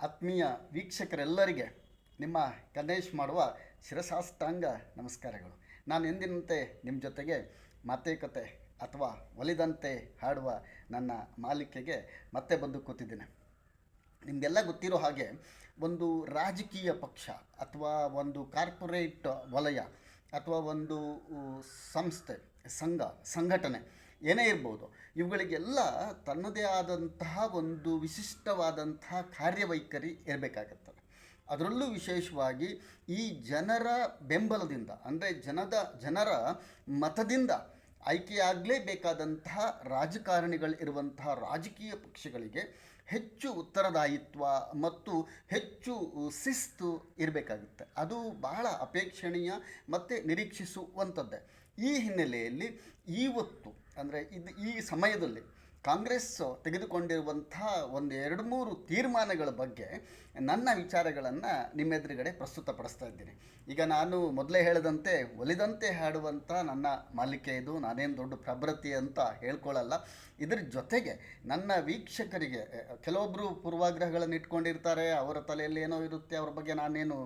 ಆತ್ಮೀಯ ವೀಕ್ಷಕರೆಲ್ಲರಿಗೆ ನಿಮ್ಮ ಗಣೇಶ್ ಮಾಡುವ ಶಿರಸಾಷ್ಟಾಂಗ ನಮಸ್ಕಾರಗಳು. ನಾನು ಎಂದಿನಂತೆ ನಿಮ್ಮ ಜೊತೆಗೆ ಮಾತುಕತೆ ಅಥವಾ ಒಲಿದಂತೆ ಹಾಡುವ ನನ್ನ ಮಾಲಿಕೆಗೆ ಮತ್ತೆ ಬಂದು ಕೂತಿದ್ದೇನೆ. ನಿಮಗೆಲ್ಲ ಗೊತ್ತಿರೋ ಹಾಗೆ ಒಂದು ರಾಜಕೀಯ ಪಕ್ಷ ಅಥವಾ ಒಂದು ಕಾರ್ಪೊರೇಟ್ ವಲಯ ಅಥವಾ ಒಂದು ಸಂಸ್ಥೆ, ಸಂಘಟನೆ ಏನೇ ಇರ್ಬೋದು, ಇವುಗಳಿಗೆಲ್ಲ ತನ್ನದೇ ಆದಂತಹ ಒಂದು ವಿಶಿಷ್ಟವಾದಂತಹ ಕಾರ್ಯವೈಖರಿ ಇರಬೇಕಾಗುತ್ತದೆ. ಅದರಲ್ಲೂ ವಿಶೇಷವಾಗಿ ಈ ಜನರ ಬೆಂಬಲದಿಂದ, ಅಂದರೆ ಜನರ ಮತದಿಂದ ಆಯ್ಕೆಯಾಗಲೇಬೇಕಾದಂತಹ ರಾಜಕಾರಣಿಗಳು ಇರುವಂತಹ ರಾಜಕೀಯ ಪಕ್ಷಗಳಿಗೆ ಹೆಚ್ಚು ಉತ್ತರದಾಯಿತ್ವ ಮತ್ತು ಹೆಚ್ಚು ಶಿಸ್ತು ಇರಬೇಕಾಗುತ್ತೆ. ಅದು ಬಹಳ ಅಪೇಕ್ಷಣೀಯ ಮತ್ತು ನಿರೀಕ್ಷಿಸುವಂಥದ್ದೇ. ಈ ಹಿನ್ನೆಲೆಯಲ್ಲಿ ಇವತ್ತು ಅಂದರೆ ಈ ಸಮಯದಲ್ಲಿ ಕಾಂಗ್ರೆಸ್ ತೆಗೆದುಕೊಂಡಿರುವಂಥ ಒಂದು 2-3 ತೀರ್ಮಾನಗಳ ಬಗ್ಗೆ ನನ್ನ ವಿಚಾರಗಳನ್ನು ನಿಮ್ಮೆದುರುಗಡೆ ಪ್ರಸ್ತುತಪಡಿಸ್ತಾ ಇದ್ದೀನಿ. ಈಗ ನಾನು ಮೊದಲೇ ಹೇಳಿದಂತೆ ಒಲಿದಂತೆ ಹಾಡುವಂಥ ನನ್ನ ಮಾಲಿಕೆ ಇದು. ನಾನೇನು ದೊಡ್ಡ ಪ್ರಭೃತಿ ಅಂತ ಹೇಳ್ಕೊಳ್ಳಲ್ಲ. ಇದರ ಜೊತೆಗೆ ನನ್ನ ವೀಕ್ಷಕರಿಗೆ ಕೆಲವೊಬ್ಬರು ಪೂರ್ವಾಗ್ರಹಗಳನ್ನು ಇಟ್ಕೊಂಡಿರ್ತಾರೆ, ಅವರ ತಲೆಯಲ್ಲಿ ಏನೋ ಇರುತ್ತೆ, ಅವ್ರ ಬಗ್ಗೆ ನಾನೇನು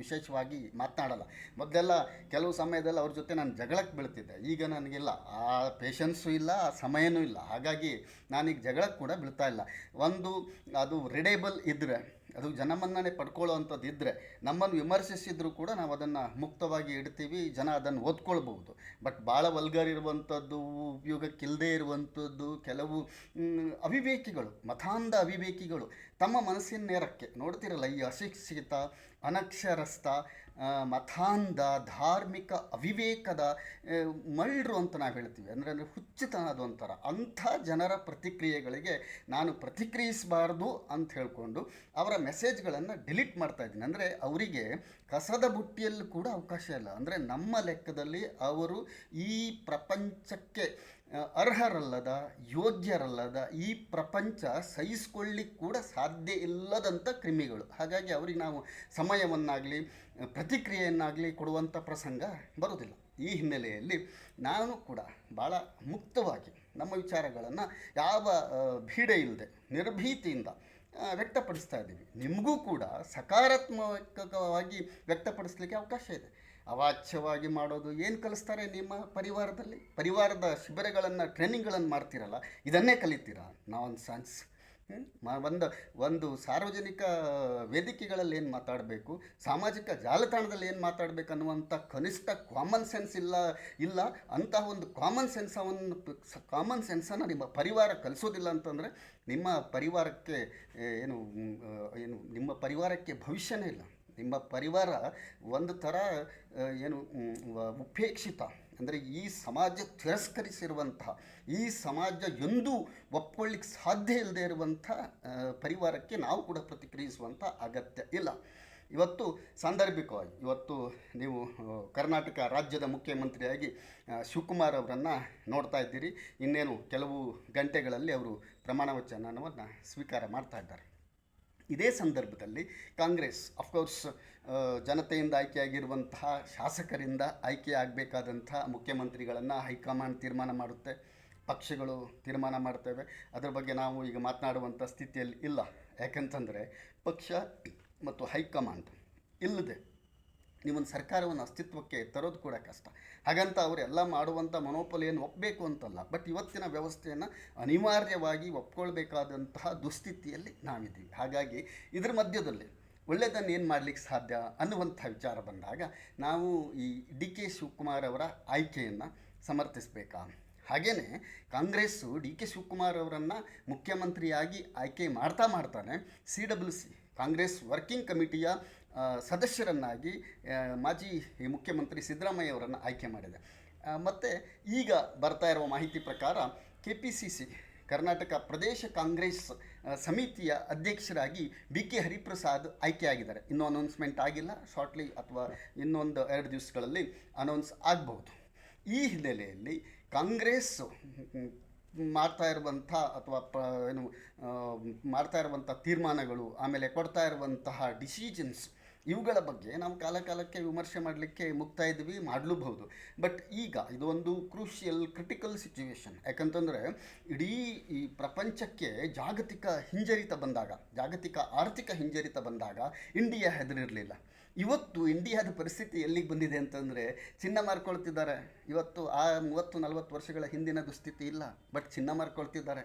ವಿಶೇಷವಾಗಿ ಮಾತನಾಡಲ್ಲ. ಮೊದಲೆಲ್ಲ ಕೆಲವು ಸಮಯದಲ್ಲಿ ಅವ್ರ ಜೊತೆ ನಾನು ಜಗಳಕ್ಕೆ ಬೀಳ್ತಿದ್ದೆ. ಈಗ ನನಗಿಲ್ಲ, ಆ ಪೇಷನ್ಸು ಇಲ್ಲ, ಆ ಸಮಯನೂ ಇಲ್ಲ. ಹಾಗಾಗಿ ನಾನೀಗ ಜಗಳಕ್ಕೆ ಕೂಡ ಬೀಳ್ತಾ ಇಲ್ಲ. ಅದು ರಿಡೇಬಲ್ ಇದ್ದರೆ, ಅದು ಜನಮನ್ನಣೆ ಪಡ್ಕೊಳ್ಳೋ ಅಂಥದ್ದು ಇದ್ದರೆ, ನಮ್ಮನ್ನು ವಿಮರ್ಶಿಸಿದರೂ ಕೂಡ ನಾವು ಅದನ್ನು ಮುಕ್ತವಾಗಿ ಇಡ್ತೀವಿ, ಜನ ಅದನ್ನು ಓದ್ಕೊಳ್ಬಹುದು. ಬಟ್ ಭಾಳ ವಲ್ಗರ್ ಇರುವಂಥದ್ದು, ಉಪಯೋಗಕ್ಕಿಲ್ಲದೆ ಇರುವಂಥದ್ದು, ಕೆಲವು ಅವಿವೇಕಿಗಳು, ಮತಾಂಧ ಅವಿವೇಕಿಗಳು ತಮ್ಮ ಮನಸ್ಸಿನ ನೇರಕ್ಕೆ ನೋಡ್ತಿರಲ್ಲ, ಈ ಅಶಿಕ್ಷಿತ, ಅನಕ್ಷರಸ್ಥ, ಮತಾಂಧ, ಧಾರ್ಮಿಕ ಅವಿವೇಕದ ಮಳ್ಳರು ಅಂತ ನಾವು ಹೇಳ್ತೀವಿ. ಅಂದರೆ ಹುಚ್ಚುತನದ ಒಂಥರ ಅಂಥ ಜನರ ಪ್ರತಿಕ್ರಿಯೆಗಳಿಗೆ ನಾನು ಪ್ರತಿಕ್ರಿಯಿಸಬಾರ್ದು ಅಂತ ಹೇಳಿಕೊಂಡು ಅವರ ಮೆಸೇಜ್ಗಳನ್ನು ಡಿಲೀಟ್ ಮಾಡ್ತಾಯಿದ್ದೀನಿ. ಅಂದರೆ ಅವರಿಗೆ ಕಸದ ಬುಟ್ಟಿಯಲ್ಲಿ ಕೂಡ ಅವಕಾಶ ಇಲ್ಲ. ಅಂದರೆ ನಮ್ಮ ಲೆಕ್ಕದಲ್ಲಿ ಅವರು ಈ ಪ್ರಪಂಚಕ್ಕೆ ಅರ್ಹರಲ್ಲದ, ಯೋಗ್ಯರಲ್ಲದ, ಈ ಪ್ರಪಂಚ ಸಹಿಸ್ಕೊಳ್ಳಿಕ್ಕೆ ಕೂಡ ಸಾಧ್ಯ ಇಲ್ಲದಂಥ ಕ್ರಿಮಿಗಳು. ಹಾಗಾಗಿ ಅವರಿಗೆ ನಾವು ಸಮಯವನ್ನಾಗಲಿ ಪ್ರತಿಕ್ರಿಯೆಯನ್ನಾಗಲಿ ಕೊಡುವಂಥ ಪ್ರಸಂಗ ಬರೋದಿಲ್ಲ. ಈ ಹಿನ್ನೆಲೆಯಲ್ಲಿ ನಾನು ಕೂಡ ಭಾಳ ಮುಕ್ತವಾಗಿ ನಮ್ಮ ವಿಚಾರಗಳನ್ನು ಯಾವ ಭೀಡೆ ಇಲ್ಲದೆ ನಿರ್ಭೀತಿಯಿಂದ ವ್ಯಕ್ತಪಡಿಸ್ತಾ ಇದ್ದೀವಿ. ನಿಮಗೂ ಕೂಡ ಸಕಾರಾತ್ಮಕವಾಗಿ ವ್ಯಕ್ತಪಡಿಸ್ಲಿಕ್ಕೆ ಅವಕಾಶ ಇದೆ. ಅವಾಚ್ಯವಾಗಿ ಮಾಡೋದು ಏನು ಕಲಿಸ್ತಾರೆ ನಿಮ್ಮ ಪರಿವಾರದ ಶಿಬಿರಗಳನ್ನು, ಟ್ರೈನಿಂಗ್ಗಳನ್ನು ಮಾಡ್ತೀರಲ್ಲ, ಇದನ್ನೇ ಕಲಿತೀರಾ? ನಾನ್ ಸೆನ್ಸ್. ಒಂದು ಸಾರ್ವಜನಿಕ ವೇದಿಕೆಗಳಲ್ಲಿ ಏನು ಮಾತಾಡಬೇಕು, ಸಾಮಾಜಿಕ ಜಾಲತಾಣದಲ್ಲಿ ಏನು ಮಾತಾಡಬೇಕು ಅನ್ನುವಂಥ ಕನಿಷ್ಠ ಕಾಮನ್ ಸೆನ್ಸ್ ಇಲ್ಲ. ಅಂತಹ ಒಂದು ಕಾಮನ್ ಸೆನ್ಸನ್ನು ನಿಮ್ಮ ಪರಿವಾರ ಕಲಿಸೋದಿಲ್ಲ ಅಂತಂದರೆ ನಿಮ್ಮ ಪರಿವಾರಕ್ಕೆ ನಿಮ್ಮ ಪರಿವಾರಕ್ಕೆ ಭವಿಷ್ಯನೇ ಇಲ್ಲ. ನಿಮ್ಮ ಪರಿವಾರ ಒಂದು ಥರ ಉಪೇಕ್ಷಿತ, ಅಂದರೆ ಈ ಸಮಾಜ ತಿರಸ್ಕರಿಸಿರುವಂತಹ, ಈ ಸಮಾಜ ಎಂದೂ ಒಪ್ಕೊಳ್ಳಿಕ್ಕೆ ಸಾಧ್ಯ ಇಲ್ಲದೆ ಇರುವಂಥ ಪರಿವಾರಕ್ಕೆ ನಾವು ಕೂಡ ಪ್ರತಿಕ್ರಿಯಿಸುವಂಥ ಅಗತ್ಯ ಇಲ್ಲ. ಇವತ್ತು ಸಾಂದರ್ಭಿಕವಾಗಿ ನೀವು ಕರ್ನಾಟಕ ರಾಜ್ಯದ ಮುಖ್ಯಮಂತ್ರಿಯಾಗಿ ಶಿವಕುಮಾರ್ ಅವರನ್ನು ನೋಡ್ತಾ ಇದ್ದೀರಿ. ಇನ್ನೇನು ಕೆಲವು ಗಂಟೆಗಳಲ್ಲಿ ಅವರು ಪ್ರಮಾಣ ವಚನವನ್ನು ಸ್ವೀಕಾರ ಮಾಡ್ತಾ ಇದ್ದಾರೆ. ಇದೇ ಸಂದರ್ಭದಲ್ಲಿ ಕಾಂಗ್ರೆಸ್ ಅಫ್ಕೋರ್ಸ್ ಜನತೆಯಿಂದ ಆಯ್ಕೆಯಾಗಿರುವಂತಹ ಶಾಸಕರಿಂದ ಆಯ್ಕೆಯಾಗಬೇಕಾದಂಥ ಮುಖ್ಯಮಂತ್ರಿಗಳನ್ನು ಹೈಕಮಾಂಡ್ ತೀರ್ಮಾನ ಮಾಡುತ್ತೆ, ಪಕ್ಷಗಳು ತೀರ್ಮಾನ ಮಾಡ್ತೇವೆ. ಅದರ ಬಗ್ಗೆ ನಾವು ಈಗ ಮಾತನಾಡುವಂಥ ಸ್ಥಿತಿಯಲ್ಲಿ ಇಲ್ಲ. ಯಾಕಂತಂದರೆ ಪಕ್ಷ ಮತ್ತು ಹೈಕಮಾಂಡ್ ಇಲ್ಲದೆ ನೀವೊಂದು ಸರ್ಕಾರವನ್ನು ಅಸ್ತಿತ್ವಕ್ಕೆ ತರೋದು ಕೂಡ ಕಷ್ಟ. ಹಾಗಂತ ಅವರೆಲ್ಲ ಮಾಡುವಂಥ ಮನೋಪಲಿಯನ್ನು ಒಪ್ಪಬೇಕು ಅಂತಲ್ಲ, ಬಟ್ ಇವತ್ತಿನ ವ್ಯವಸ್ಥೆಯನ್ನು ಅನಿವಾರ್ಯವಾಗಿ ಒಪ್ಕೊಳ್ಬೇಕಾದಂತಹ ದುಸ್ಥಿತಿಯಲ್ಲಿ ನಾವಿದ್ದೀವಿ. ಹಾಗಾಗಿ ಇದರ ಮಧ್ಯದಲ್ಲಿ ಒಳ್ಳೆಯದನ್ನು ಏನು ಮಾಡಲಿಕ್ಕೆ ಸಾಧ್ಯ ಅನ್ನುವಂಥ ವಿಚಾರ ಬಂದಾಗ ನಾವು ಈ ಡಿ.ಕೆ. ಶಿವಕುಮಾರ್ ಅವರ ಆಯ್ಕೆಯನ್ನು ಸಮರ್ಥಿಸಬೇಕಾ? ಹಾಗೆಯೇ ಕಾಂಗ್ರೆಸ್ಸು ಡಿ.ಕೆ. ಶಿವಕುಮಾರ್ ಅವರನ್ನು ಮುಖ್ಯಮಂತ್ರಿಯಾಗಿ ಆಯ್ಕೆ ಮಾಡ್ತಾನೆ CWC ಕಾಂಗ್ರೆಸ್ ವರ್ಕಿಂಗ್ ಕಮಿಟಿಯ ಸದಸ್ಯರನ್ನಾಗಿ ಮಾಜಿ ಮುಖ್ಯಮಂತ್ರಿ ಸಿದ್ದರಾಮಯ್ಯ ಅವರನ್ನು ಆಯ್ಕೆ ಮಾಡಿದೆ. ಮತ್ತು ಈಗ ಬರ್ತಾ ಇರುವ ಮಾಹಿತಿ ಪ್ರಕಾರ KPCC ಕರ್ನಾಟಕ ಪ್ರದೇಶ ಕಾಂಗ್ರೆಸ್ ಸಮಿತಿಯ ಅಧ್ಯಕ್ಷರಾಗಿ BK ಹರಿಪ್ರಸಾದ್ ಆಯ್ಕೆಯಾಗಿದ್ದಾರೆ. ಇನ್ನೂ ಅನೌನ್ಸ್ಮೆಂಟ್ ಆಗಿಲ್ಲ. ಶಾರ್ಟ್ಲಿ ಅಥವಾ ಇನ್ನೊಂದು 2 ದಿವಸಗಳಲ್ಲಿ ಅನೌನ್ಸ್ ಆಗಬಹುದು. ಈ ಹಿನ್ನೆಲೆಯಲ್ಲಿ ಕಾಂಗ್ರೆಸ್ ಮಾಡ್ತಾ ಇರುವಂಥ ಅಥವಾ ಮಾಡ್ತಾ ಇರುವಂಥ ತೀರ್ಮಾನಗಳು, ಆಮೇಲೆ ಕೊಡ್ತಾ ಇರುವಂತಹ ಡಿಸಿಷನ್ಸ್ ಇವುಗಳ ಬಗ್ಗೆ ನಾವು ಕಾಲಕಾಲಕ್ಕೆ ವಿಮರ್ಶೆ ಮಾಡಲಿಕ್ಕೆ ಮುಕ್ತ ಇದ್ವಿ, ಮಾಡಲೂಬಹುದು. ಬಟ್ ಈಗ ಇದು ಒಂದು ಕ್ರೂಷಿಯಲ್ ಕ್ರಿಟಿಕಲ್ ಸಿಚುವೇಶನ್. ಯಾಕಂತಂದರೆ ಇಡೀ ಈ ಪ್ರಪಂಚಕ್ಕೆ ಜಾಗತಿಕ ಹಿಂಜರಿತ ಬಂದಾಗ, ಜಾಗತಿಕ ಆರ್ಥಿಕ ಹಿಂಜರಿತ ಬಂದಾಗ ಇಂಡಿಯಾ ಹೆದರಿರಲಿಲ್ಲ. ಇವತ್ತು ಇಂಡಿಯಾದ ಪರಿಸ್ಥಿತಿ ಎಲ್ಲಿಗೆ ಬಂದಿದೆ ಅಂತಂದರೆ, ಚಿನ್ನ ಮಾರ್ಕೊಳ್ತಿದ್ದಾರೆ. ಇವತ್ತು ಆ 30-40 ವರ್ಷಗಳ ಹಿಂದಿನ ದುಸ್ಥಿತಿ ಇಲ್ಲ, ಬಟ್ ಚಿನ್ನ ಮಾರ್ಕೊಳ್ತಿದ್ದಾರೆ.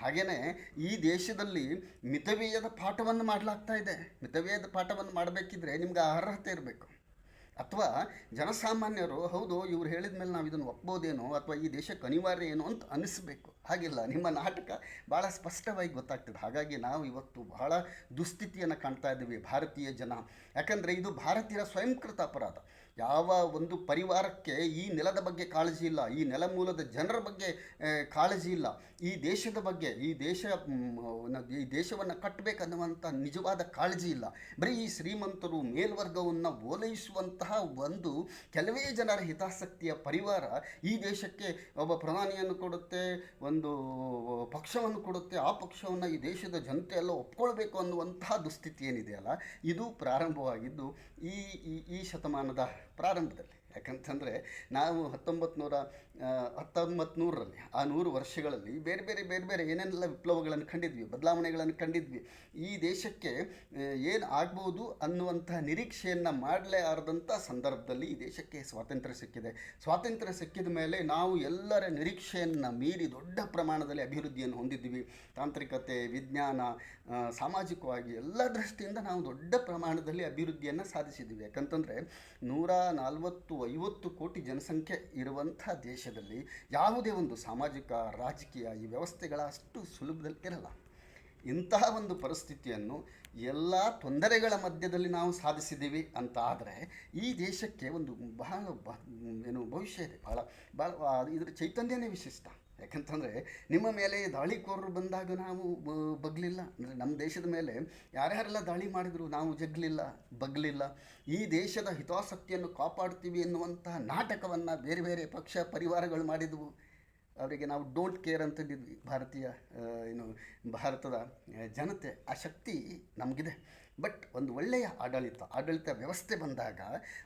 ಹಾಗೆಯೇ ಈ ದೇಶದಲ್ಲಿ ಮಿತವ್ಯಯದ ಪಾಠವನ್ನು ಮಾಡಲಾಗ್ತಾ ಇದೆ. ಮಿತವ್ಯಯದ ಪಾಠವನ್ನು ಮಾಡಬೇಕಿದ್ರೆ ನಿಮ್ಗೆ ಅರ್ಹತೆ ಇರಬೇಕು. ಅಥವಾ ಜನಸಾಮಾನ್ಯರು ಹೌದು ಇವ್ರು ಹೇಳಿದ ಮೇಲೆ ನಾವು ಇದನ್ನು ಒಪ್ಬೋದೇನೋ ಅಥವಾ ಈ ದೇಶಕ್ಕೆ ಅನಿವಾರ್ಯ ಏನೋ ಅಂತ ಅನಿಸ್ಬೇಕು. ಹಾಗಿಲ್ಲ, ನಿಮ್ಮ ನಾಟಕ ಭಾಳ ಸ್ಪಷ್ಟವಾಗಿ ಗೊತ್ತಾಗ್ತದೆ. ಹಾಗಾಗಿ ನಾವು ಇವತ್ತು ಬಹಳ ದುಸ್ಥಿತಿಯನ್ನು ಕಾಣ್ತಾ ಇದ್ದೀವಿ ಭಾರತೀಯ ಜನ. ಯಾಕಂದರೆ ಇದು ಭಾರತೀಯರ ಸ್ವಯಂಕೃತ ಅಪರಾಧ. ಯಾವ ಒಂದು ಪರಿವಾರಕ್ಕೆ ಈ ನೆಲದ ಬಗ್ಗೆ ಕಾಳಜಿ ಇಲ್ಲ, ಈ ನೆಲಮೂಲದ ಜನರ ಬಗ್ಗೆ ಕಾಳಜಿ ಇಲ್ಲ, ಈ ದೇಶದ ಬಗ್ಗೆ, ಈ ದೇಶವನ್ನು ಕಟ್ಟಬೇಕನ್ನುವಂಥ ನಿಜವಾದ ಕಾಳಜಿ ಇಲ್ಲ. ಬರೀ ಈ ಶ್ರೀಮಂತರು ಮೇಲ್ವರ್ಗವನ್ನು ಓಲೈಸುವಂತಹ ಒಂದು ಕೆಲವೇ ಜನರ ಹಿತಾಸಕ್ತಿಯ ಪರಿವಾರ ಈ ದೇಶಕ್ಕೆ ಒಬ್ಬ ಪ್ರಧಾನಿಯನ್ನು ಕೊಡುತ್ತೆ, ಒಂದು ಪಕ್ಷವನ್ನು ಕೊಡುತ್ತೆ. ಆ ಪಕ್ಷವನ್ನು ಈ ದೇಶದ ಜನತೆ ಎಲ್ಲ ಒಪ್ಕೊಳ್ಬೇಕು ಅನ್ನುವಂತಹ ದುಸ್ಥಿತಿ ಏನಿದೆಯಲ್ಲ, ಇದು ಪ್ರಾರಂಭವಾಗಿದ್ದು ಈ ಶತಮಾನದ ಪ್ರಾರಂಭದಲ್ಲಿ. ಯಾಕಂತಂದರೆ ನಾವು 1900ರಲ್ಲಿ ಆ 100 ವರ್ಷಗಳಲ್ಲಿ ಬೇರೆ ಬೇರೆ ಏನೇನೆಲ್ಲ ವಿಪ್ಲವಗಳನ್ನು ಕಂಡಿದ್ವಿ, ಬದಲಾವಣೆಗಳನ್ನು ಕಂಡಿದ್ವಿ. ಈ ದೇಶಕ್ಕೆ ಏನು ಆಗ್ಬೋದು ಅನ್ನುವಂಥ ನಿರೀಕ್ಷೆಯನ್ನು ಮಾಡಲೇ ಆರದಂಥ ಸಂದರ್ಭದಲ್ಲಿ ಈ ದೇಶಕ್ಕೆ ಸ್ವಾತಂತ್ರ್ಯ ಸಿಕ್ಕಿದೆ. ಸ್ವಾತಂತ್ರ್ಯ ಸಿಕ್ಕಿದ ಮೇಲೆ ನಾವು ಎಲ್ಲರ ನಿರೀಕ್ಷೆಯನ್ನು ಮೀರಿ ದೊಡ್ಡ ಪ್ರಮಾಣದಲ್ಲಿ ಅಭಿವೃದ್ಧಿಯನ್ನು ಹೊಂದಿದ್ವಿ. ತಾಂತ್ರಿಕತೆ, ವಿಜ್ಞಾನ, ಸಾಮಾಜಿಕವಾಗಿ ಎಲ್ಲ ದೃಷ್ಟಿಯಿಂದ ನಾವು ದೊಡ್ಡ ಪ್ರಮಾಣದಲ್ಲಿ ಅಭಿವೃದ್ಧಿಯನ್ನು ಸಾಧಿಸಿದ್ದೀವಿ. ಯಾಕಂತಂದರೆ 140-50 ಕೋಟಿ ಜನಸಂಖ್ಯೆ ಇರುವಂಥ ದೇಶದಲ್ಲಿ ಯಾವುದೇ ಒಂದು ಸಾಮಾಜಿಕ, ರಾಜಕೀಯ ಈ ವ್ಯವಸ್ಥೆಗಳ ಅಷ್ಟು ಸುಲಭದಲ್ಲಿ ಇರಲ್ಲ. ಇಂತಹ ಒಂದು ಪರಿಸ್ಥಿತಿಯನ್ನು ಎಲ್ಲ ತೊಂದರೆಗಳ ಮಧ್ಯದಲ್ಲಿ ನಾವು ಸಾಧಿಸಿದ್ದೀವಿ ಅಂತ ಆದರೆ ಈ ದೇಶಕ್ಕೆ ಒಂದು ಬಹಳ ಭವಿಷ್ಯ ಇದೆ. ಭಾಳ ಇದರ ಚೈತನ್ಯನೇ ವಿಶಿಷ್ಟ. ಯಾಕಂತಂದರೆ ನಿಮ್ಮ ಮೇಲೆ ದಾಳಿಕೋರರು ಬಂದಾಗ ನಾವು ಬಗ್ಲಿಲ್ಲ. ಅಂದರೆ ನಮ್ಮ ದೇಶದ ಮೇಲೆ ಯಾರ್ಯಾರೆಲ್ಲ ದಾಳಿ ಮಾಡಿದ್ರು ನಾವು ಬಗ್ಲಿಲ್ಲ. ಈ ದೇಶದ ಹಿತಾಸಕ್ತಿಯನ್ನು ಕಾಪಾಡ್ತೀವಿ ಎನ್ನುವಂತಹ ನಾಟಕವನ್ನು ಬೇರೆ ಪಕ್ಷ ಪರಿವಾರಗಳು ಮಾಡಿದವು. ಅವರಿಗೆ ನಾವು ಡೋಂಟ್ ಕೇರ್ ಅಂತಿದ್ವಿ. ಭಾರತದ ಜನತೆ ಆ ಶಕ್ತಿ ನಮಗಿದೆ. ಬಟ್ ಒಂದು ಒಳ್ಳೆಯ ಆಡಳಿತ ವ್ಯವಸ್ಥೆ ಬಂದಾಗ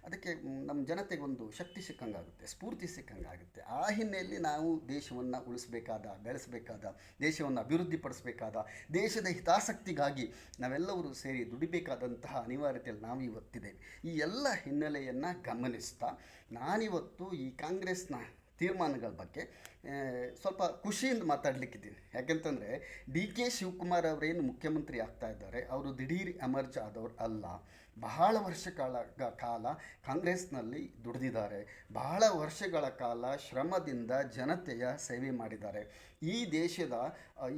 ಅದಕ್ಕೆ ನಮ್ಮ ಜನತೆಗೆ ಒಂದು ಶಕ್ತಿ ಸಿಕ್ಕಂಗಾಗುತ್ತೆ, ಸ್ಫೂರ್ತಿ ಸಿಕ್ಕಂಗಾಗುತ್ತೆ. ಆ ಹಿನ್ನೆಲೆಯಲ್ಲಿ ನಾವು ದೇಶವನ್ನು ಬೆಳೆಸಬೇಕಾದ, ದೇಶವನ್ನು ಅಭಿವೃದ್ಧಿಪಡಿಸಬೇಕಾದ, ದೇಶದ ಹಿತಾಸಕ್ತಿಗಾಗಿ ನಾವೆಲ್ಲರೂ ಸೇರಿ ದುಡಿಬೇಕಾದಂತಹ ಅನಿವಾರ್ಯತೆಯಲ್ಲಿ ನಾವು ಇವತ್ತಿದ್ದೇವೆ. ಈ ಎಲ್ಲ ಹಿನ್ನೆಲೆಯನ್ನು ಗಮನಿಸ್ತಾ ನಾನಿವತ್ತು ಈ ಕಾಂಗ್ರೆಸ್ನ ತೀರ್ಮಾನಗಳ ಬಗ್ಗೆ ಸ್ವಲ್ಪ ಖುಷಿಯಿಂದ ಮಾತಾಡಲಿಕ್ಕಿದ್ದೀನಿ. ಯಾಕೆಂತಂದರೆ ಡಿ.ಕೆ. ಶಿವಕುಮಾರ್ ಅವರೇನು ಮುಖ್ಯಮಂತ್ರಿ ಆಗ್ತಾ ಇದ್ದಾರೆ, ಅವರು ದಿಢೀರ್ ಎಮರ್ಜ್ ಆದವರು ಅಲ್ಲ. ಬಹಳ ಕಾಲ ಕಾಂಗ್ರೆಸ್ನಲ್ಲಿ ದುಡಿದಿದ್ದಾರೆ. ಬಹಳ ವರ್ಷಗಳ ಕಾಲ ಶ್ರಮದಿಂದ ಜನತೆಯ ಸೇವೆ ಮಾಡಿದ್ದಾರೆ.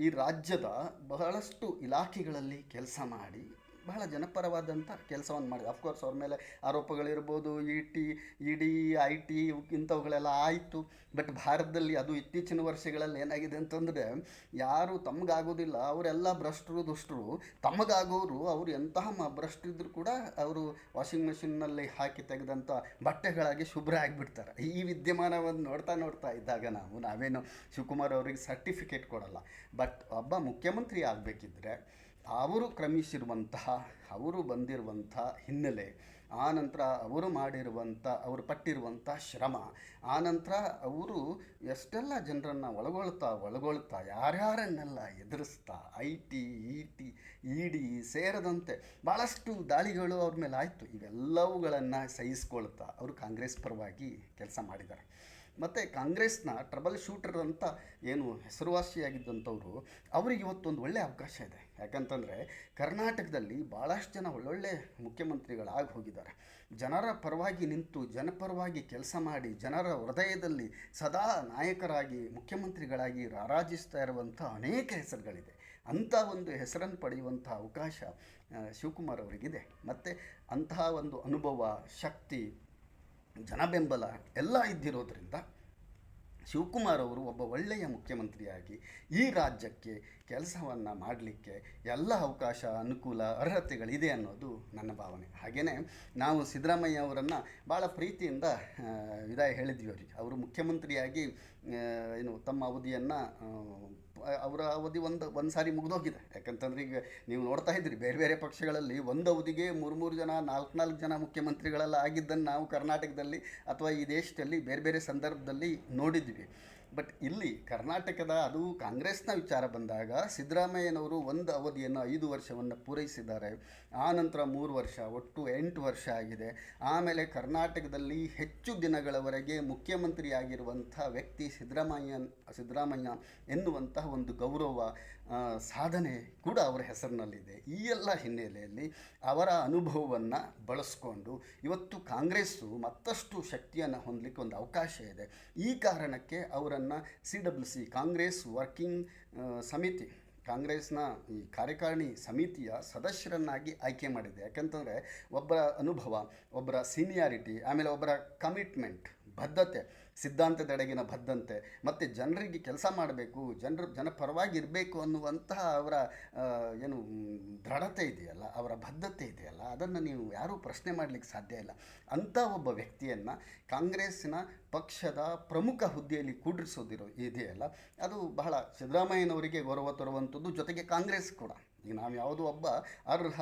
ಈ ರಾಜ್ಯದ ಬಹಳಷ್ಟು ಇಲಾಖೆಗಳಲ್ಲಿ ಕೆಲಸ ಮಾಡಿ ಬಹಳ ಜನಪರವಾದಂಥ ಕೆಲಸವನ್ನು ಮಾಡಿದೆ. ಅಫ್ಕೋರ್ಸ್ ಅವ್ರ ಮೇಲೆ ಆರೋಪಗಳಿರ್ಬೋದು, ಇಡಿ IT ಇಂಥವುಗಳೆಲ್ಲ ಆಯಿತು. ಬಟ್ ಭಾರತದಲ್ಲಿ ಅದು ಇತ್ತೀಚಿನ ವರ್ಷಗಳಲ್ಲಿ ಏನಾಗಿದೆ ಅಂತಂದರೆ, ಯಾರು ತಮಗಾಗೋದಿಲ್ಲ ಅವರೆಲ್ಲ ಭ್ರಷ್ಟರು, ದುಷ್ಟರು. ತಮಗಾಗೋರು ಅವರು ಎಂತಹ ಭ್ರಷ್ಟರಿದ್ರು ಕೂಡ ಅವರು ವಾಷಿಂಗ್ ಮೆಷಿನ್ನಲ್ಲಿ ಹಾಕಿ ತೆಗೆದಂಥ ಬಟ್ಟೆಗಳಾಗಿ ಶುಭ್ರ ಆಗಿಬಿಡ್ತಾರೆ. ಈ ವಿದ್ಯಮಾನವನ್ನು ನೋಡ್ತಾ ಇದ್ದಾಗ ನಾವೇನು ಶಿವಕುಮಾರ್ ಅವರಿಗೆ ಸರ್ಟಿಫಿಕೇಟ್ ಕೊಡಲ್ಲ. ಬಟ್ ಒಬ್ಬ ಮುಖ್ಯಮಂತ್ರಿ ಆಗಬೇಕಿದ್ರೆ ಅವರು ಕ್ರಮಿಸಿರುವಂತಹ, ಅವರು ಬಂದಿರುವಂಥ ಹಿನ್ನೆಲೆ, ಆನಂತರ ಅವರು ಪಟ್ಟಿರುವಂಥ ಶ್ರಮ, ಆನಂತರ ಅವರು ಎಷ್ಟೆಲ್ಲ ಜನರನ್ನು ಒಳಗೊಳ್ತಾ ಯಾರ್ಯಾರನ್ನೆಲ್ಲ ಎದುರಿಸ್ತಾ IT ಇಡಿ ಸೇರದಂತೆ ಭಾಳಷ್ಟು ದಾಳಿಗಳು ಅವ್ರ ಮೇಲೆ ಆಯಿತು. ಇವೆಲ್ಲವುಗಳನ್ನು ಸಹಿಸ್ಕೊಳ್ತಾ ಅವರು ಕಾಂಗ್ರೆಸ್ ಪರವಾಗಿ ಕೆಲಸ ಮಾಡಿದ್ದಾರೆ. ಮತ್ತು ಕಾಂಗ್ರೆಸ್ನ ಟ್ರಬಲ್ ಶೂಟರ್ ಅಂತ ಏನು ಹೆಸರುವಾಸಿಯಾಗಿದ್ದಂಥವ್ರು, ಅವರಿಗೆ ಇವತ್ತೊಂದು ಒಳ್ಳೆಯ ಅವಕಾಶ ಇದೆ. ಯಾಕಂತಂದರೆ ಕರ್ನಾಟಕದಲ್ಲಿ ಭಾಳಷ್ಟು ಜನ ಒಳ್ಳೊಳ್ಳೆ ಮುಖ್ಯಮಂತ್ರಿಗಳಾಗಿ ಹೋಗಿದ್ದಾರೆ. ಜನರ ಪರವಾಗಿ ನಿಂತು ಜನಪರವಾಗಿ ಕೆಲಸ ಮಾಡಿ ಜನರ ಹೃದಯದಲ್ಲಿ ಸದಾ ನಾಯಕರಾಗಿ ಮುಖ್ಯಮಂತ್ರಿಗಳಾಗಿ ರಾರಾಜಿಸ್ತಾ ಇರುವಂಥ ಅನೇಕ ಹೆಸರುಗಳಿದೆ. ಅಂಥ ಒಂದು ಹೆಸರನ್ನು ಪಡೆಯುವಂಥ ಅವಕಾಶ ಶಿವಕುಮಾರ್ ಅವರಿಗಿದೆ. ಮತ್ತು ಅಂತಹ ಒಂದು ಅನುಭವ, ಶಕ್ತಿ, ಜನಬೆಂಬಲ ಎಲ್ಲ ಇದ್ದಿರೋದ್ರಿಂದ ಶಿವಕುಮಾರ್ ಅವರು ಒಬ್ಬ ಒಳ್ಳೆಯ ಮುಖ್ಯಮಂತ್ರಿಯಾಗಿ ಈ ರಾಜ್ಯಕ್ಕೆ ಕೆಲಸವನ್ನು ಮಾಡಲಿಕ್ಕೆ ಎಲ್ಲ ಅವಕಾಶ, ಅನುಕೂಲ, ಅರ್ಹತೆಗಳಿದೆ ಅನ್ನೋದು ನನ್ನ ಭಾವನೆ. ಹಾಗೆಯೇ ನಾವು ಸಿದ್ದರಾಮಯ್ಯ ಅವರನ್ನು ಭಾಳ ಪ್ರೀತಿಯಿಂದ ವಿದಾಯ ಹೇಳಿದ್ವಿ ಅವರಿಗೆ. ಅವರು ಮುಖ್ಯಮಂತ್ರಿಯಾಗಿ ಏನು ತಮ್ಮ ಅವಧಿಯನ್ನು ಅವರ ಅವಧಿ ಒಂದು ಸಾರಿ ಮುಗಿದೋಗಿದೆ. ಯಾಕಂತಂದ್ರೆ ಈಗ ನೀವು ನೋಡ್ತಾ ಇದ್ರಿ ಬೇರೆ ಬೇರೆ ಪಕ್ಷಗಳಲ್ಲಿ ಒಂದು ಅವಧಿಗೆ ಮೂರು ಜನ, ನಾಲ್ಕು ಜನ ಮುಖ್ಯಮಂತ್ರಿಗಳೆಲ್ಲ ಆಗಿದ್ದನ್ನು ನಾವು ಕರ್ನಾಟಕದಲ್ಲಿ ಅಥವಾ ಈ ದೇಶದಲ್ಲಿ ಬೇರೆ ಬೇರೆ ಸಂದರ್ಭದಲ್ಲಿ ನೋಡಿದ್ವಿ. ಬಟ್ ಇಲ್ಲಿ ಕರ್ನಾಟಕದ, ಅದು ಕಾಂಗ್ರೆಸ್ನ ವಿಚಾರ ಬಂದಾಗ ಸಿದ್ದರಾಮಯ್ಯನವರು ಒಂದು ಅವಧಿಯನ್ನು 5 ವರ್ಷವನ್ನು ಪೂರೈಸಿದ್ದಾರೆ. ಆ ನಂತರ 3 ವರ್ಷ, ಒಟ್ಟು 8 ವರ್ಷ ಆಗಿದೆ. ಆಮೇಲೆ ಕರ್ನಾಟಕದಲ್ಲಿ ಹೆಚ್ಚು ದಿನಗಳವರೆಗೆ ಮುಖ್ಯಮಂತ್ರಿಯಾಗಿರುವಂಥ ವ್ಯಕ್ತಿ ಸಿದ್ದರಾಮಯ್ಯ ಎನ್ನುವಂತಹ ಒಂದು ಗೌರವ, ಸಾಧನೆ ಕೂಡ ಅವರ ಹೆಸರಿನಲ್ಲಿದೆ. ಈ ಎಲ್ಲ ಹಿನ್ನೆಲೆಯಲ್ಲಿ ಅವರ ಅನುಭವವನ್ನು ಬಳಸ್ಕೊಂಡು ಇವತ್ತು ಕಾಂಗ್ರೆಸ್ಸು ಮತ್ತಷ್ಟು ಶಕ್ತಿಯನ್ನು ಹೊಂದಲಿಕ್ಕೆ ಒಂದು ಅವಕಾಶ ಇದೆ. ಈ ಕಾರಣಕ್ಕೆ ಅವರನ್ನು CWC ಕಾಂಗ್ರೆಸ್ ವರ್ಕಿಂಗ್ ಸಮಿತಿ, ಕಾಂಗ್ರೆಸ್ನ ಈ ಕಾರ್ಯಕಾರಿಣಿ ಸಮಿತಿಯ ಸದಸ್ಯರನ್ನಾಗಿ ಆಯ್ಕೆ ಮಾಡಿದೆ. ಯಾಕಂತಂದರೆ ಒಬ್ಬರ ಅನುಭವ, ಒಬ್ಬರ ಸೀನಿಯಾರಿಟಿ, ಆಮೇಲೆ ಒಬ್ಬರ ಕಮಿಟ್ಮೆಂಟ್, ಬದ್ಧತೆ, ಸಿದ್ಧಾಂತದೆಡೆಗಿನ ಬದ್ಧತೆ, ಮತ್ತು ಜನರಿಗೆ ಕೆಲಸ ಮಾಡಬೇಕು, ಜನ ಪರವಾಗಿ ಇರಬೇಕು ಅನ್ನುವಂತಹ ಅವರ ಏನು ದೃಢತೆ ಇದೆಯಲ್ಲ, ಅವರ ಬದ್ಧತೆ ಇದೆಯಲ್ಲ, ಅದನ್ನು ನೀವು ಯಾರೂ ಪ್ರಶ್ನೆ ಮಾಡಲಿಕ್ಕೆ ಸಾಧ್ಯ ಇಲ್ಲ. ಅಂಥ ಒಬ್ಬ ವ್ಯಕ್ತಿಯನ್ನು ಕಾಂಗ್ರೆಸ್ಸಿನ ಪಕ್ಷದ ಪ್ರಮುಖ ಹುದ್ದೆಯಲ್ಲಿ ಇದೆಯಲ್ಲ, ಅದು ಬಹಳ ಸಿದ್ದರಾಮಯ್ಯನವರಿಗೆ ಗೌರವ ತರುವಂಥದ್ದು. ಜೊತೆಗೆ ಕಾಂಗ್ರೆಸ್ ಕೂಡ, ಈಗ ನಾವು ಯಾವುದೋ ಒಬ್ಬ ಅರ್ಹ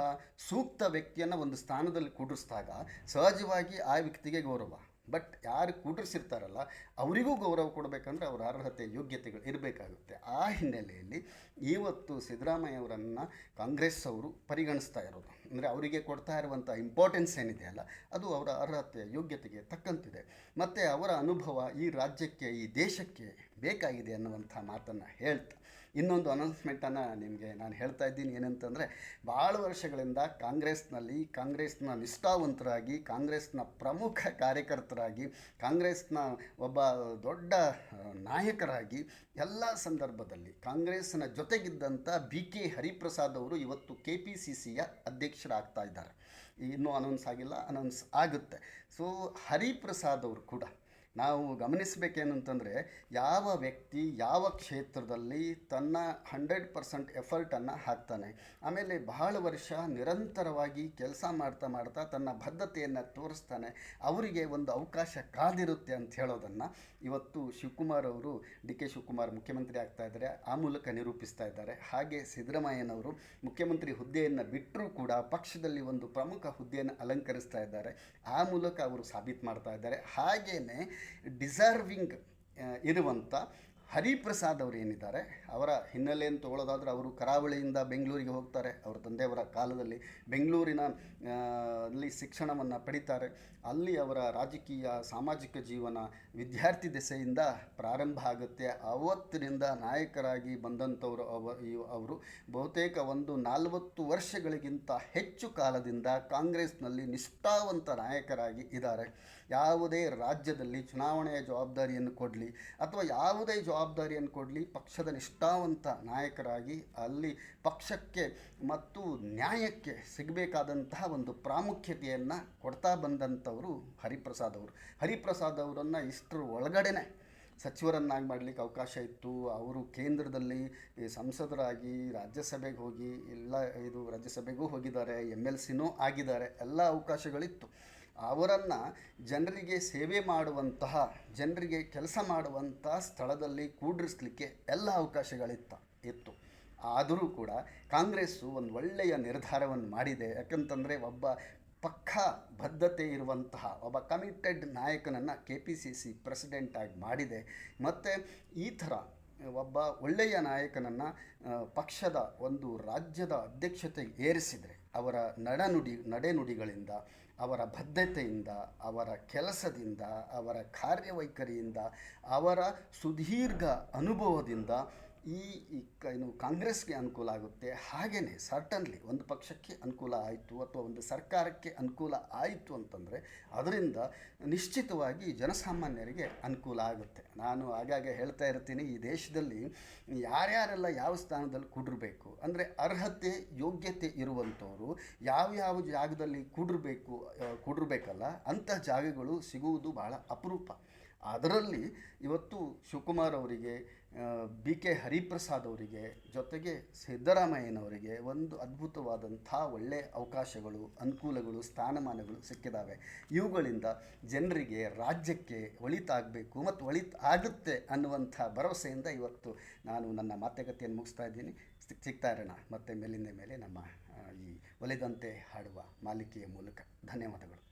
ಸೂಕ್ತ ವ್ಯಕ್ತಿಯನ್ನು ಒಂದು ಸ್ಥಾನದಲ್ಲಿ ಕೂಡಿಸಿದಾಗ ಸಹಜವಾಗಿ ಆ ವ್ಯಕ್ತಿಗೆ ಗೌರವ. ಬಟ್ ಯಾರು ಕೂಡಿಸಿರ್ತಾರಲ್ಲ ಅವರಿಗೂ ಗೌರವ ಕೊಡಬೇಕಂದ್ರೆ ಅವರ ಅರ್ಹತೆ, ಯೋಗ್ಯತೆಗಳು ಇರಬೇಕಾಗುತ್ತೆ. ಆ ಹಿನ್ನೆಲೆಯಲ್ಲಿ ಇವತ್ತು ಸಿದ್ದರಾಮಯ್ಯ ಅವರನ್ನು ಕಾಂಗ್ರೆಸ್ ಅವರು ಪರಿಗಣಿಸ್ತಾ ಇರೋದು, ಅಂದರೆ ಅವರಿಗೆ ಕೊಡ್ತಾ ಇರುವಂಥ ಇಂಪಾರ್ಟೆನ್ಸ್ ಏನಿದೆಯಲ್ಲ ಅದು ಅವರ ಅರ್ಹತೆ, ಯೋಗ್ಯತೆಗೆ ತಕ್ಕಂತಿದೆ. ಮತ್ತು ಅವರ ಅನುಭವ ಈ ರಾಜ್ಯಕ್ಕೆ, ಈ ದೇಶಕ್ಕೆ ಬೇಕಾಗಿದೆ ಅನ್ನುವಂಥ ಮಾತನ್ನು ಹೇಳ್ತಾ ಇನ್ನೊಂದು ಅನೌನ್ಸ್ಮೆಂಟನ್ನು ನಿಮಗೆ ನಾನು ಹೇಳ್ತಾ ಇದ್ದೀನಿ. ಏನಂತಂದರೆ, ಭಾಳ ವರ್ಷಗಳಿಂದ ಕಾಂಗ್ರೆಸ್ನ ನಿಷ್ಠಾವಂತರಾಗಿ, ಕಾಂಗ್ರೆಸ್ನ ಪ್ರಮುಖ ಕಾರ್ಯಕರ್ತರಾಗಿ, ಕಾಂಗ್ರೆಸ್ನ ಒಬ್ಬ ದೊಡ್ಡ ನಾಯಕರಾಗಿ ಎಲ್ಲ ಸಂದರ್ಭದಲ್ಲಿ ಕಾಂಗ್ರೆಸ್ನ ಜೊತೆಗಿದ್ದಂಥ BK ಹರಿಪ್ರಸಾದ್ ಅವರು ಇವತ್ತು KPCCಯ ಅಧ್ಯಕ್ಷರಾಗ್ತಾ ಇದ್ದಾರೆ. ಇನ್ನೂ ಅನೌನ್ಸ್ ಆಗಿಲ್ಲ, ಅನೌನ್ಸ್ ಆಗುತ್ತೆ. ಸೊ ಹರಿಪ್ರಸಾದ್ ಅವರು ಕೂಡ ನಾವು ಗಮನಿಸಬೇಕೇನಂತಂದರೆ, ಯಾವ ವ್ಯಕ್ತಿ ಯಾವ ಕ್ಷೇತ್ರದಲ್ಲಿ ತನ್ನ 100% ಎಫರ್ಟನ್ನು ಹಾಕ್ತಾನೆ, ಆಮೇಲೆ ಬಹಳ ವರ್ಷ ನಿರಂತರವಾಗಿ ಕೆಲಸ ಮಾಡ್ತಾ ತನ್ನ ಬದ್ಧತೆಯನ್ನು ತೋರಿಸ್ತಾನೆ, ಅವರಿಗೆ ಒಂದು ಅವಕಾಶ ಕಾದಿರುತ್ತೆ ಅಂತ ಹೇಳೋದನ್ನು ಇವತ್ತು ಶಿವಕುಮಾರ್ ಅವರು, DK ಶಿವಕುಮಾರ್ ಮುಖ್ಯಮಂತ್ರಿ ಆಗ್ತಾ ಇದ್ದಾರೆ, ಆ ಮೂಲಕ ನಿರೂಪಿಸ್ತಾ ಇದ್ದಾರೆ. ಹಾಗೆ ಸಿದ್ದರಾಮಯ್ಯನವರು ಮುಖ್ಯಮಂತ್ರಿ ಹುದ್ದೆಯನ್ನು ಬಿಟ್ಟರೂ ಕೂಡ ಪಕ್ಷದಲ್ಲಿ ಒಂದು ಪ್ರಮುಖ ಹುದ್ದೆಯನ್ನು ಅಲಂಕರಿಸ್ತಾ ಇದ್ದಾರೆ, ಆ ಮೂಲಕ ಅವರು ಸಾಬೀತು ಮಾಡ್ತಾ ಇದ್ದಾರೆ. ಹಾಗೆಯೇ ಡಿಸರ್ವಿಂಗ್ ಇರುವಂಥ ಹರಿಪ್ರಸಾದ್ ಅವರು ಏನಿದ್ದಾರೆ, ಅವರ ಹಿನ್ನೆಲೆಯನ್ನು ತಗೊಳ್ಳೋದಾದ್ರೆ ಅವರು ಕರಾವಳಿಯಿಂದ ಬೆಂಗಳೂರಿಗೆ ಹೋಗ್ತಾರೆ. ಅವರ ತಂದೆಯವರ ಕಾಲದಲ್ಲಿ ಬೆಂಗಳೂರಿನ ಅಲ್ಲಿ ಶಿಕ್ಷಣವನ್ನು ಪಡಿತಾರೆ. ಅಲ್ಲಿ ಅವರ ರಾಜಕೀಯ, ಸಾಮಾಜಿಕ ಜೀವನ ವಿದ್ಯಾರ್ಥಿ ದೆಸೆಯಿಂದ ಪ್ರಾರಂಭ ಆಗುತ್ತೆ. ಅವತ್ತಿನಿಂದ ನಾಯಕರಾಗಿ ಬಂದಂಥವರು ಅವರು ಬಹುತೇಕ 40 ವರ್ಷಗಳಿಗಿಂತ ಹೆಚ್ಚು ಕಾಲದಿಂದ ಕಾಂಗ್ರೆಸ್ನಲ್ಲಿ ನಿಷ್ಠಾವಂತ ನಾಯಕರಾಗಿ ಇದ್ದಾರೆ. ಯಾವುದೇ ರಾಜ್ಯದಲ್ಲಿ ಚುನಾವಣೆಯ ಜವಾಬ್ದಾರಿಯನ್ನು ಕೊಡಲಿ ಅಥವಾ ಯಾವುದೇ ಜವಾಬ್ದಾರಿಯನ್ನು ಕೊಡಲಿ, ಪಕ್ಷದ ನಿಷ್ಠಾವಂತ ನಾಯಕರಾಗಿ ಅಲ್ಲಿ ಪಕ್ಷಕ್ಕೆ ಮತ್ತು ನ್ಯಾಯಕ್ಕೆ ಸಿಗಬೇಕಾದಂತಹ ಒಂದು ಪ್ರಾಮುಖ್ಯತೆಯನ್ನು ಕೊಡ್ತಾ ಬಂದಂಥವರು ಹರಿಪ್ರಸಾದ್ ಅವರನ್ನು ಇಷ್ಟರ ಒಳಗಡೆನೆ ಸಚಿವರನ್ನಾಗಿ ಮಾಡಲಿಕ್ಕೆ ಅವಕಾಶ ಇತ್ತು. ಅವರು ಕೇಂದ್ರದಲ್ಲಿ ಸಂಸದರಾಗಿ ರಾಜ್ಯಸಭೆಗೆ ಹೋಗಿ, ರಾಜ್ಯಸಭೆಗೂ ಹೋಗಿದ್ದಾರೆ, MLCನೂ ಆಗಿದ್ದಾರೆ, ಎಲ್ಲ ಅವಕಾಶಗಳಿತ್ತು. ಅವರನ್ನು ಜನರಿಗೆ ಸೇವೆ ಮಾಡುವಂತಹ, ಜನರಿಗೆ ಕೆಲಸ ಮಾಡುವಂತಹ ಸ್ಥಳದಲ್ಲಿ ಕೂಡಿರಿಸಲಿಕ್ಕೆ ಎಲ್ಲ ಅವಕಾಶಗಳಿತ್ತು. ಆದರೂ ಕೂಡ ಕಾಂಗ್ರೆಸ್ಸು ಒಂದು ಒಳ್ಳೆಯ ನಿರ್ಧಾರವನ್ನು ಮಾಡಿದೆ. ಯಾಕಂತಂದರೆ ಒಬ್ಬ ಪಕ್ಕಾ ಬದ್ಧತೆ ಇರುವಂತಹ ಒಬ್ಬ ಕಮಿಟೆಡ್ ನಾಯಕನನ್ನು KPCC ಪ್ರೆಸಿಡೆಂಟಾಗಿ ಮಾಡಿದೆ. ಮತ್ತು ಈ ಥರ ಒಬ್ಬ ಒಳ್ಳೆಯ ನಾಯಕನನ್ನು ಪಕ್ಷದ ಒಂದು ರಾಜ್ಯದ ಅಧ್ಯಕ್ಷತೆಗೆ ಏರಿಸಿದರೆ ಅವರ ನಡೆನುಡಿಗಳಿಂದ, ಅವರ ಬದ್ಧತೆಯಿಂದ, ಅವರ ಕೆಲಸದಿಂದ, ಅವರ ಕಾರ್ಯವೈಖರಿಯಿಂದ, ಅವರ ಸುದೀರ್ಘ ಅನುಭವದಿಂದ ಕಾಂಗ್ರೆಸ್ಗೆ ಅನುಕೂಲ ಆಗುತ್ತೆ. ಹಾಗೆಯೇ ಸರ್ಟನ್ಲಿ ಒಂದು ಪಕ್ಷಕ್ಕೆ ಅನುಕೂಲ ಆಯಿತು ಅಥವಾ ಒಂದು ಸರ್ಕಾರಕ್ಕೆ ಅನುಕೂಲ ಆಯಿತು ಅಂತಂದರೆ ಅದರಿಂದ ನಿಶ್ಚಿತವಾಗಿ ಜನಸಾಮಾನ್ಯರಿಗೆ ಅನುಕೂಲ ಆಗುತ್ತೆ. ನಾನು ಆಗಾಗ ಹೇಳ್ತಾ ಇರ್ತೀನಿ, ಈ ದೇಶದಲ್ಲಿ ಯಾರ್ಯಾರೆಲ್ಲ ಯಾವ ಸ್ಥಾನದಲ್ಲಿ ಕೂಡಿರಬೇಕು ಅಂದರೆ ಅರ್ಹತೆ, ಯೋಗ್ಯತೆ ಇರುವಂಥವರು ಯಾವ ಜಾಗದಲ್ಲಿ ಕೂಡಿರಬೇಕಲ್ಲ ಅಂಥ ಜಾಗಗಳು ಸಿಗುವುದು ಭಾಳ ಅಪರೂಪ. ಅದರಲ್ಲಿ ಇವತ್ತು ಶಿವಕುಮಾರ್ ಅವರಿಗೆ, ಬಿ ಕೆ ಹರಿಪ್ರಸಾದ್ ಅವರಿಗೆ, ಜೊತೆಗೆ ಸಿದ್ದರಾಮಯ್ಯನವರಿಗೆ ಒಂದು ಅದ್ಭುತವಾದಂಥ ಒಳ್ಳೆಯ ಅವಕಾಶಗಳು, ಅನುಕೂಲಗಳು, ಸ್ಥಾನಮಾನಗಳು ಸಿಕ್ಕಿದ್ದಾವೆ. ಇವುಗಳಿಂದ ಜನರಿಗೆ, ರಾಜ್ಯಕ್ಕೆ ಒಳಿತಾಗಬೇಕು ಮತ್ತು ಆಗುತ್ತೆ ಅನ್ನುವಂಥ ಭರವಸೆಯಿಂದ ಇವತ್ತು ನಾನು ನನ್ನ ಮಾತುಕತೆಯನ್ನು ಮುಗಿಸ್ತಾ ಇದ್ದೀನಿ. ಸಿಗ್ತಾ ಇರೋಣ ಮತ್ತೆ ಮೇಲಿಂದ ಮೇಲೆ ನಮ್ಮ ಈ ಒಲಿದಂತೆ ಹಾಡುವ ಮಾಲಿಕೆಯ ಮೂಲಕ. ಧನ್ಯವಾದಗಳು.